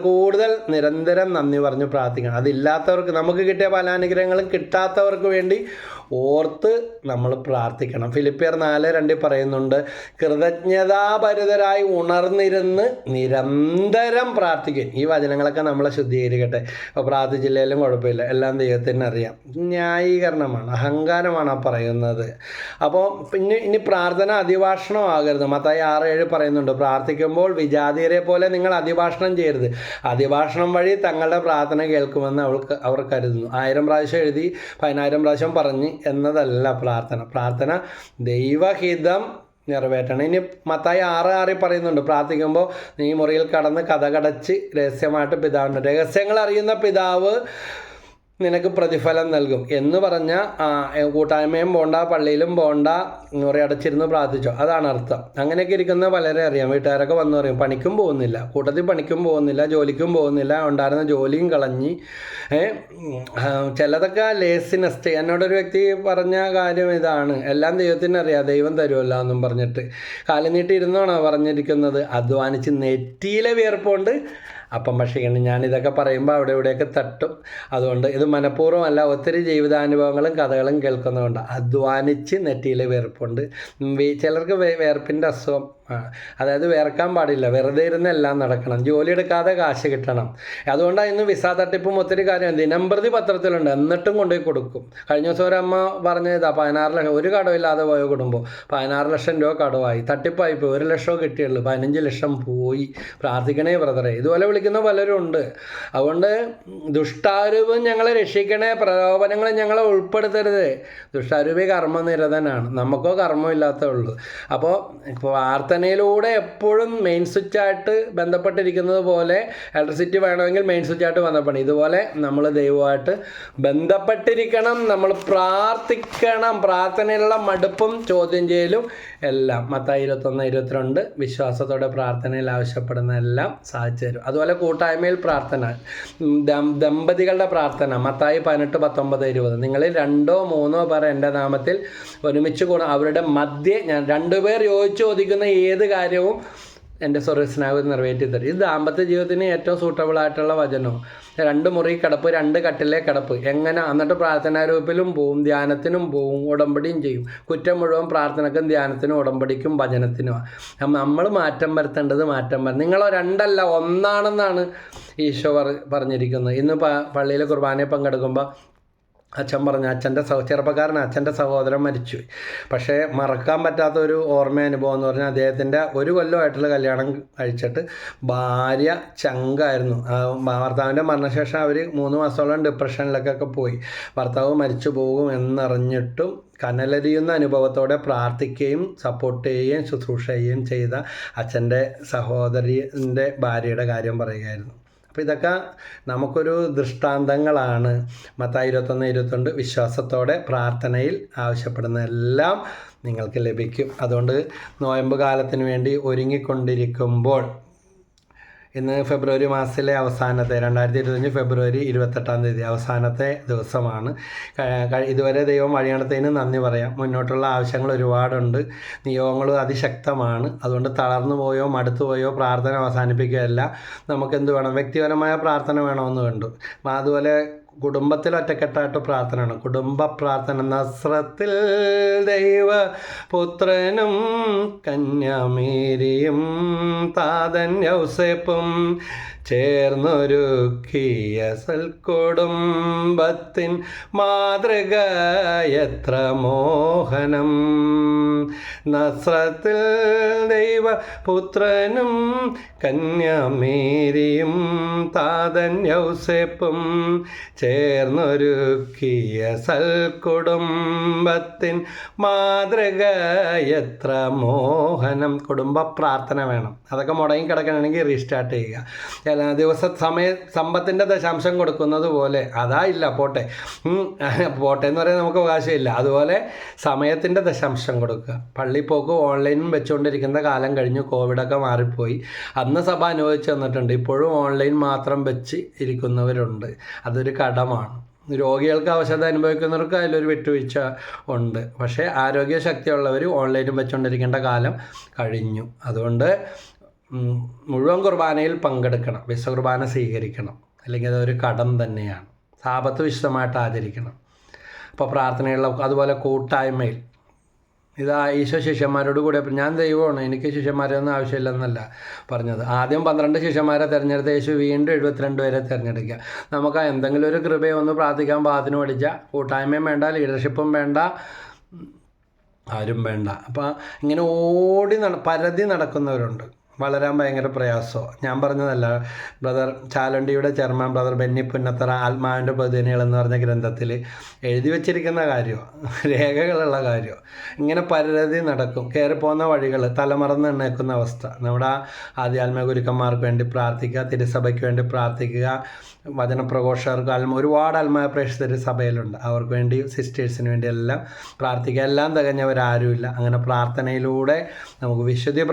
കൂടുതൽ നിരന്തരം നന്ദി പറഞ്ഞ് പ്രാർത്ഥിക്കണം. അതില്ലാത്തവർക്ക്, നമുക്ക് കിട്ടിയ പല അനുഗ്രഹങ്ങളും കിട്ടാത്തവർക്ക് വേണ്ടി ഓർത്ത് നമ്മൾ പ്രാർത്ഥിക്കണം. ഫിലിപ്പിയർ 4:2 പറയുന്നുണ്ട്, കൃതജ്ഞതാഭരിതരായി ഉണർന്നിരുന്ന് നിരന്തരം പ്രാർത്ഥിക്കും. ഈ വചനങ്ങളൊക്കെ നമ്മളെ ശുദ്ധീകരിക്കട്ടെ. അപ്പോൾ പ്രാർത്ഥിച്ചില്ലെങ്കിലും കുഴപ്പമില്ല, എല്ലാം ദൈവത്തിന് അറിയാം. ന്യായീകരണമാണ്, അഹങ്കാരമാണ് ആ പറയുന്നത്. അപ്പോൾ ഇനി പ്രാർത്ഥന അതിഭാഷണമാകരുത്. മത്തായി 6:7 പറയുന്നുണ്ട്, പ്രാർത്ഥിക്കുമ്പോൾ വിജാതീയരെ പോലെ നിങ്ങൾ അതിഭാഷണം ചെയ്യരുത്. അതിഭാഷണം വഴി തങ്ങളുടെ പ്രാർത്ഥന കേൾക്കുമെന്ന് അവർ കരുതുന്നു. 1000 പ്രാവശ്യം എഴുതി 10,000 പ്രാവശ്യം പറഞ്ഞ് എന്നതല്ല പ്രാർത്ഥന ദൈവഹിതം നിറവേറ്റണം. ഇനി മത്തായി 6:6 പറയുന്നുണ്ട്, പ്രാർത്ഥിക്കുമ്പോൾ നീ മുറിയിൽ കടന്ന് കതകടച്ച് രഹസ്യമായിട്ട് പിതാവിൻ്റെ രഹസ്യങ്ങൾ അറിയുന്ന പിതാവ് നിനക്ക് പ്രതിഫലം നൽകും എന്ന് പറഞ്ഞാൽ കൂട്ടായ്മയും പോണ്ട, പള്ളിയിലും പോണ്ട, മുറി അടച്ചിരുന്ന് പ്രാർത്ഥിച്ചോ, അതാണ് അർത്ഥം. അങ്ങനെയൊക്കെ ഇരിക്കുന്ന പലരെ അറിയാം. വീട്ടുകാരൊക്കെ വന്നു പറയും, പണിക്കും പോകുന്നില്ല, കൂട്ടത്തിൽ പണിക്കും പോകുന്നില്ല, ജോലിക്കും പോകുന്നില്ല, ഉണ്ടായിരുന്ന ജോലിയും കളഞ്ഞ്. ചിലതൊക്കെ ലേസിനെസ്. എന്നോടൊരു വ്യക്തി പറഞ്ഞ കാര്യം ഇതാണ്, എല്ലാം ദൈവത്തിനറിയാം, ദൈവം തരുമല്ലോ എന്നും പറഞ്ഞിട്ട് കാലം നീട്ടിയിരുന്നാണോ പറഞ്ഞിരിക്കുന്നത്. അധ്വാനിച്ച് നെറ്റിയിലെ വിയർപ്പുകൊണ്ട് അപ്പം ഭക്ഷിക്കണം. ഞാനിതൊക്കെ പറയുമ്പോൾ അവിടെ ഇവിടെയൊക്കെ തട്ടും. അതുകൊണ്ട് ഇത് മനഃപൂർവ്വമല്ല, ഒത്തിരി ജീവിതാനുഭവങ്ങളും കഥകളും കേൾക്കുന്നതുകൊണ്ട്. അധ്വാനിച്ച് നെറ്റിയിൽ വിയർപ്പുണ്ട്. ചിലർക്ക് വിയർപ്പിൻ്റെ അസുഖം, അതായത് വിയർക്കാൻ പാടില്ല, വെറുതെ ഇരുന്ന് എല്ലാം നടക്കണം, ജോലി എടുക്കാതെ കാശ് കിട്ടണം. അതുകൊണ്ടാണ് ഇന്ന് വിസ തട്ടിപ്പും ഒത്തിരി കാര്യം ദിനംപ്രതി പത്രത്തിലുണ്ട്, എന്നിട്ടും കൊണ്ടുപോയി കൊടുക്കും. കഴിഞ്ഞ ദിവസം ഒരമ്മ പറഞ്ഞതാ 16 ലക്ഷം, ഒരു കടമില്ലാതെ പോയ കുടുംബം 16 ലക്ഷം രൂപ കടമായി, തട്ടിപ്പായി പോയി. 1 ലക്ഷം കിട്ടിയുള്ളൂ, 15 ലക്ഷം പോയി. പ്രാർത്ഥിക്കണേ ബ്രദറെ. ഇതുപോലെ വിളിക്കുന്ന പലരും ഉണ്ട്. അതുകൊണ്ട് ദുഷ്ടാരൂപം ഞങ്ങളെ രക്ഷിക്കണേ, പ്രലോഭനങ്ങൾ ഞങ്ങളെ ഉൾപ്പെടുത്തരുത്. ദുഷ്ടാരൂപി കർമ്മനിരതനാണ്, നമുക്കോ കർമ്മമില്ലാത്തേ ഉള്ളൂ. അപ്പോൾ പ്രാർത്ഥനയിലൂടെ എപ്പോഴും മെയിൻ സ്വിച്ചായിട്ട് ബന്ധപ്പെട്ടിരിക്കുന്നത് പോലെ, ഇലക്ട്രിസിറ്റി വേണമെങ്കിൽ മെയിൻ സ്വിച്ചായിട്ട് ബന്ധപ്പെടണം. ഇതുപോലെ നമ്മൾ ദൈവമായിട്ട് ബന്ധപ്പെട്ടിരിക്കണം, നമ്മൾ പ്രാർത്ഥിക്കണം. പ്രാർത്ഥനയിലുള്ള മടുപ്പും ചോദ്യം ചെയ്യലും എല്ലാം മത്തായി 21:22 വിശ്വാസത്തോടെ പ്രാർത്ഥനയിൽ ആവശ്യപ്പെടുന്ന എല്ലാം സാധിച്ചു തരും. അതുപോലെ അതുപോലെ കൂട്ടായ്മയിൽ പ്രാർത്ഥന, ദമ്പതികളുടെ പ്രാർത്ഥന, മത്തായി 18, 19, 20. നിങ്ങളിൽ 2 or 3 പേർ എൻ്റെ നാമത്തിൽ ഒരുമിച്ച് അവരുടെ മധ്യേ ഞാൻ 2 പേർ യോജിച്ച് ചോദിക്കുന്ന ഏത് കാര്യവും എൻ്റെ സ്വർഗ്ഗസ്നാവ് നിറവേറ്റി തരും. ഇത് ദാമ്പത്യ ജീവിതത്തിന് ഏറ്റവും സൂട്ടബിളായിട്ടുള്ള വചനവും. 2 മുറി കിടപ്പ്, 2 കട്ടിലെ കിടപ്പ്, എങ്ങനെ എന്നിട്ട് പ്രാർത്ഥനാരൂപത്തിലും പോവും, ധ്യാനത്തിനും പോവും, ഉടമ്പടിയും ചെയ്യും. കുറ്റം മുഴുവൻ പ്രാർത്ഥനക്കും ധ്യാനത്തിനും ഉടമ്പടിക്കും വചനത്തിനുമാണ്. നമ്മൾ മാറ്റം വരുത്തേണ്ടത് നിങ്ങൾ 2 അല്ല 1 ഈശോ പറഞ്ഞിരിക്കുന്നത്. ഇന്ന് പള്ളിയിൽ കുർബാനയിൽ പങ്കെടുക്കുമ്പോൾ അച്ഛൻ പറഞ്ഞു, ചെറുപ്പക്കാരൻ അച്ഛൻ്റെ സഹോദരൻ മരിച്ചു. പക്ഷേ മറക്കാൻ പറ്റാത്തൊരു അനുഭവം എന്ന് പറഞ്ഞാൽ അദ്ദേഹത്തിൻ്റെ 1 കൊല്ലമായിട്ടുള്ള കല്യാണം കഴിച്ചിട്ട് ഭാര്യ ചങ്കായിരുന്നു. ഭർത്താവിൻ്റെ മരണശേഷം അവർ 3 മാസത്തോളം ഡിപ്രഷനിലേക്കൊക്കെ പോയി. ഭർത്താവ് മരിച്ചു പോകും എന്നറിഞ്ഞിട്ടും കനലരിയുന്ന അനുഭവത്തോടെ പ്രാർത്ഥിക്കുകയും സപ്പോർട്ട് ചെയ്യുകയും ശുശ്രൂഷ ചെയ്യുകയും ചെയ്ത അച്ഛൻ്റെ സഹോദരിൻ്റെ ഭാര്യയുടെ കാര്യം പറയുകയായിരുന്നു. അപ്പോൾ ഇതൊക്കെ നമുക്കൊരു ദൃഷ്ടാന്തങ്ങളാണ്. മത്തായി 21, 22 വിശ്വാസത്തോടെ പ്രാർത്ഥനയിൽ ആവശ്യപ്പെടുന്ന എല്ലാം നിങ്ങൾക്ക് ലഭിക്കും. അതുകൊണ്ട് നോയമ്പ് കാലത്തിന് വേണ്ടി ഒരുങ്ങിക്കൊണ്ടിരിക്കുമ്പോൾ, ഇന്ന് ഫെബ്രുവരി മാസത്തിലെ അവസാനത്തെ 2025 ഫെബ്രുവരി 28 അവസാനത്തെ ദിവസമാണ്. ഇതുവരെ ദൈവം വഴിനടത്തതിന് നന്ദി പറയാം. മുന്നോട്ടുള്ള ആവശ്യങ്ങൾ ഒരുപാടുണ്ട്, നിയോഗങ്ങൾ അതിശക്തമാണ്. അതുകൊണ്ട് തളർന്നു പോയോ മടുത്തു പോയോ പ്രാർത്ഥന അവസാനിപ്പിക്കുകയല്ല. നമുക്കെന്ത് വേണം? വ്യക്തിപരമായ പ്രാർത്ഥന വേണമെന്ന് കണ്ടു. അതുപോലെ കുടുംബത്തിൽ ഒറ്റക്കെട്ടായിട്ട് പ്രാർത്ഥനയാണ് കുടുംബ പ്രാർത്ഥന. നസ്രത്തിൽ ദൈവപുത്രനും കന്യാമേരിയും താതൻ യൗസേപ്പും ചേർന്നൊരുക്കിയ സൽക്കുടുംബത്തിൻ മാതൃക എത്ര മോഹനം. നസ്രത്തിൽ ദൈവപുത്രനും കന്യാമേരിയും താതൻ യൗസേപ്പും ചേർന്നൊരുക്കിയ സൽക്കുടുംബത്തിൻ മാതൃക എത്ര മോഹനം. കുടുംബ പ്രാർത്ഥന വേണം. അതൊക്കെ മുടങ്ങി കിടക്കണമെങ്കിൽ റീസ്റ്റാർട്ട് ചെയ്യുക. സമ്പത്തിൻ്റെ ദശാംശം കൊടുക്കുന്നത് പോലെ അതായില്ല, പോട്ടെ എന്ന് പറയാൻ നമുക്ക് അവകാശമില്ല. അതുപോലെ സമയത്തിൻ്റെ ദശാംശം കൊടുക്കുക. പള്ളിപ്പോക്ക് ഓൺലൈനും വെച്ചുകൊണ്ടിരിക്കുന്ന കാലം കഴിഞ്ഞു. കോവിഡൊക്കെ മാറിപ്പോയി. അന്ന് സഭ അനുവദിച്ച് തന്നിട്ടുണ്ട്. ഇപ്പോഴും ഓൺലൈൻ മാത്രം വെച്ച് ഇരിക്കുന്നവരുണ്ട്. അതൊരു കടമാണ്. രോഗികൾക്ക് അവശത അനുഭവിക്കുന്നവർക്ക് അതിലൊരു വിട്ടുവീഴ്ച ഉണ്ട്. പക്ഷേ ആരോഗ്യശക്തിയുള്ളവർ ഓൺലൈനും വെച്ചുകൊണ്ടിരിക്കേണ്ട കാലം കഴിഞ്ഞു. അതുകൊണ്ട് മുഴുവൻ കുർബാനയിൽ പങ്കെടുക്കണം, വിശ്വകുർബാന സ്വീകരിക്കണം. അല്ലെങ്കിൽ അതൊരു കടം തന്നെയാണ്. സാപത്ത് വിശദമായിട്ട് ആചരിക്കണം. അപ്പോൾ പ്രാർത്ഥനയുള്ള അതുപോലെ കൂട്ടായ്മയിൽ ഇതാ ഈശോ ശിഷ്യന്മാരോട് കൂടെ, ഞാൻ ദൈവമാണ്, എനിക്ക് ശിഷ്യന്മാരെയൊന്നും ആവശ്യമില്ലെന്നല്ല പറഞ്ഞത്. ആദ്യം 12 ശിഷ്യന്മാരെ തിരഞ്ഞെടുത്ത യേശു വീണ്ടും 72 പേരെ തിരഞ്ഞെടുക്കുക. നമുക്ക് എന്തെങ്കിലും ഒരു കൃപയൊന്ന് പ്രാർത്ഥിക്കാൻ പാകത്തിന് പഠിച്ചാൽ കൂട്ടായ്മയും വേണ്ട, ലീഡർഷിപ്പും വേണ്ട, ആരും വേണ്ട. അപ്പോൾ ഇങ്ങനെ പരതി നടക്കുന്നവരുണ്ട്. വളരാൻ ഭയങ്കര പ്രയാസമോ. ഞാൻ പറഞ്ഞതല്ല, ബ്രദർ ചാലണ്ടിയുടെ ചെയർമാൻ ബ്രദർ ബെന്നി പുന്നത്തറ ആത്മാവിൻ്റെ പ്രതിനിധികൾ എന്ന് പറഞ്ഞ ഗ്രന്ഥത്തിൽ എഴുതി വച്ചിരിക്കുന്ന കാര്യമോ, രേഖകളുള്ള കാര്യമോ. ഇങ്ങനെ പരതി നടക്കും. കയറിപ്പോകുന്ന വഴികൾ തലമറന്ന് എണ്ണേക്കുന്ന അവസ്ഥ. നമ്മുടെ ആധ്യാത്മിക ഗുരുക്കന്മാർക്ക് വേണ്ടി പ്രാർത്ഥിക്കുക, തിരുസഭയ്ക്ക് വേണ്ടി പ്രാർത്ഥിക്കുക, വചനപ്രഘോഷകർക്ക് ഒരുപാട് ആത്മാ പ്രേക്ഷിതർ സഭയിലുണ്ട്. അവർക്ക് വേണ്ടി, സിസ്റ്റേഴ്സിന് വേണ്ടി എല്ലാം പ്രാർത്ഥിക്കുക. എല്ലാം തികഞ്ഞവരാരുമില്ല. അങ്ങനെ പ്രാർത്ഥനയിലൂടെ നമുക്ക് വിശുദ്ധി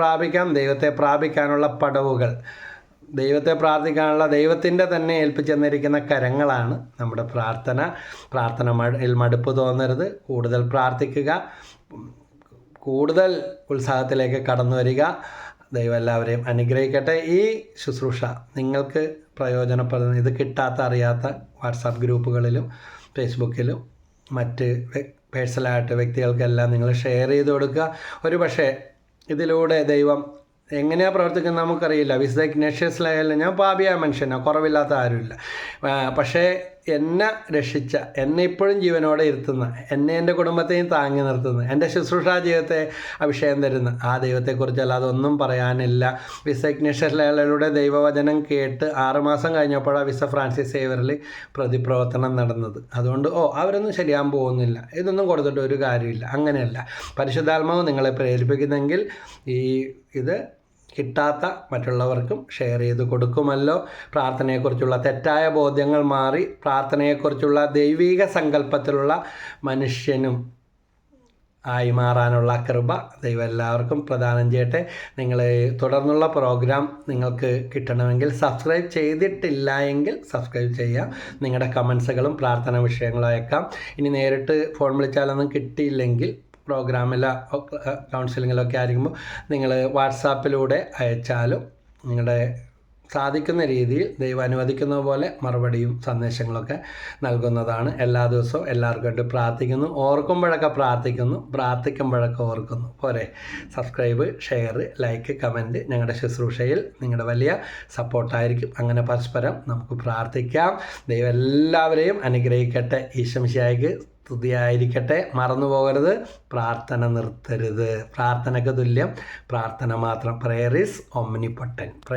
പ്രാപിക്കാം. ദൈവത്തെ പ്രാപിക്കാനുള്ള പടവുകൾ, ദൈവത്തെ പ്രാർത്ഥിക്കാനുള്ള ദൈവത്തിൻ്റെ തന്നെ ഏൽപ്പിച്ചെന്നിരിക്കുന്ന കരങ്ങളാണ് നമ്മുടെ പ്രാർത്ഥന. മടുപ്പ് തോന്നരുത്. കൂടുതൽ പ്രാർത്ഥിക്കുക, കൂടുതൽ ഉത്സാഹത്തിലേക്ക് കടന്നു വരിക. ദൈവം എല്ലാവരെയും അനുഗ്രഹിക്കട്ടെ. ഈ ശുശ്രൂഷ നിങ്ങൾക്ക് പ്രയോജനപ്പെടുന്ന, ഇത് കിട്ടാത്ത അറിയാത്ത വാട്സാപ്പ് ഗ്രൂപ്പുകളിലും ഫേസ്ബുക്കിലും മറ്റ് പേഴ്സണലായിട്ട് വ്യക്തികൾക്കെല്ലാം നിങ്ങൾ ഷെയർ ചെയ്ത് കൊടുക്കുക. ഒരു പക്ഷേ ഇതിലൂടെ ദൈവം എങ്ങനെയാണ് പ്രവർത്തിക്കുന്നത് നമുക്കറിയില്ല. വിശുദ്ധ ഇഗ്നേഷ്യസിലായാലും ഞാൻ പാപിയായ മനുഷ്യനാണ്, കുറവില്ലാത്ത ആരുമില്ല. പക്ഷേ എന്നെ രക്ഷിച്ച, എന്നെ ഇപ്പോഴും ജീവനോടെ ഇരുത്തുന്ന, എന്നെ എൻ്റെ കുടുംബത്തെയും താങ്ങി നിർത്തുന്ന, എൻ്റെ ശുശ്രൂഷാ ജീവിതത്തെ അഭിഷേകം തരുന്ന ആ ദൈവത്തെക്കുറിച്ചല്ല അതൊന്നും പറയാനില്ല. വിശുദ്ധ ഇഗ്നേഷ്യസിലൂടെ ദൈവവചനം കേട്ട് 6 മാസം കഴിഞ്ഞപ്പോഴാണ് വിശുദ്ധ ഫ്രാൻസിസ് സേവറിൽ പ്രതിപ്രവർത്തനം നടന്നത്. അതുകൊണ്ട് അവരൊന്നും ശരിയാകാൻ പോകുന്നില്ല, ഇതൊന്നും കൊടുത്തിട്ട് ഒരു കാര്യമില്ല. അങ്ങനെയല്ല. പരിശുദ്ധാത്മാവ് നിങ്ങളെ പ്രേരിപ്പിക്കുന്നെങ്കിൽ ഇത് കിട്ടാത്ത മറ്റുള്ളവർക്കും ഷെയർ ചെയ്ത് കൊടുക്കുമല്ലോ. പ്രാർത്ഥനയെക്കുറിച്ചുള്ള തെറ്റായ ബോധ്യങ്ങൾ മാറി പ്രാർത്ഥനയെക്കുറിച്ചുള്ള ദൈവിക സങ്കല്പത്തിലുള്ള മനുഷ്യനും ആയി മാറാനുള്ള കൃപ ദൈവം എല്ലാവർക്കും പ്രദാനം ചെയ്യട്ടെ. നിങ്ങൾ തുടർന്നുള്ള പ്രോഗ്രാം നിങ്ങൾക്ക് കിട്ടണമെങ്കിൽ സബ്സ്ക്രൈബ് ചെയ്തിട്ടില്ല എങ്കിൽ സബ്സ്ക്രൈബ് ചെയ്യുക. നിങ്ങളുടെ കമൻസുകളും പ്രാർത്ഥന വിഷയങ്ങളും അയക്കാം. ഇനി നേരിട്ട് ഫോൺ വിളിച്ചാലൊന്നും കിട്ടിയില്ലെങ്കിൽ പ്രോഗ്രാമിലോ കൗൺസിലിങ്ങിലൊക്കെ ആയിരിക്കുമ്പോൾ നിങ്ങൾ വാട്സാപ്പിലൂടെ അയച്ചാലും നിങ്ങളുടെ സാധിക്കുന്ന രീതിയിൽ ദൈവം അനുവദിക്കുന്ന പോലെ മറുപടിയും സന്ദേശങ്ങളൊക്കെ നൽകുന്നതാണ്. എല്ലാ ദിവസവും എല്ലാവർക്കും വേണ്ടി പ്രാർത്ഥിക്കുന്നു. ഓർക്കുമ്പോഴൊക്കെ പ്രാർത്ഥിക്കുന്നു, പ്രാർത്ഥിക്കുമ്പോഴൊക്കെ ഓർക്കുന്നു. പോരെ? സബ്സ്ക്രൈബ്, ഷെയർ, ലൈക്ക്, കമൻറ്റ് ഞങ്ങളുടെ ശുശ്രൂഷയിൽ നിങ്ങളുടെ വലിയ സപ്പോർട്ടായിരിക്കും. അങ്ങനെ പരസ്പരം നമുക്ക് പ്രാർത്ഥിക്കാം. ദൈവം എല്ലാവരെയും അനുഗ്രഹിക്കട്ടെ. ഈശോമിശിഹായ്ക്ക് സ്തുതിയായിരിക്കട്ടെ. മറന്നു പോകരുത്, പ്രാർത്ഥന നിർത്തരുത്. പ്രാർത്ഥനയ്ക്ക് തുല്യം പ്രാർത്ഥന മാത്രം. Prayer is ഒമ്നിപൊട്ടൻറ്റ്.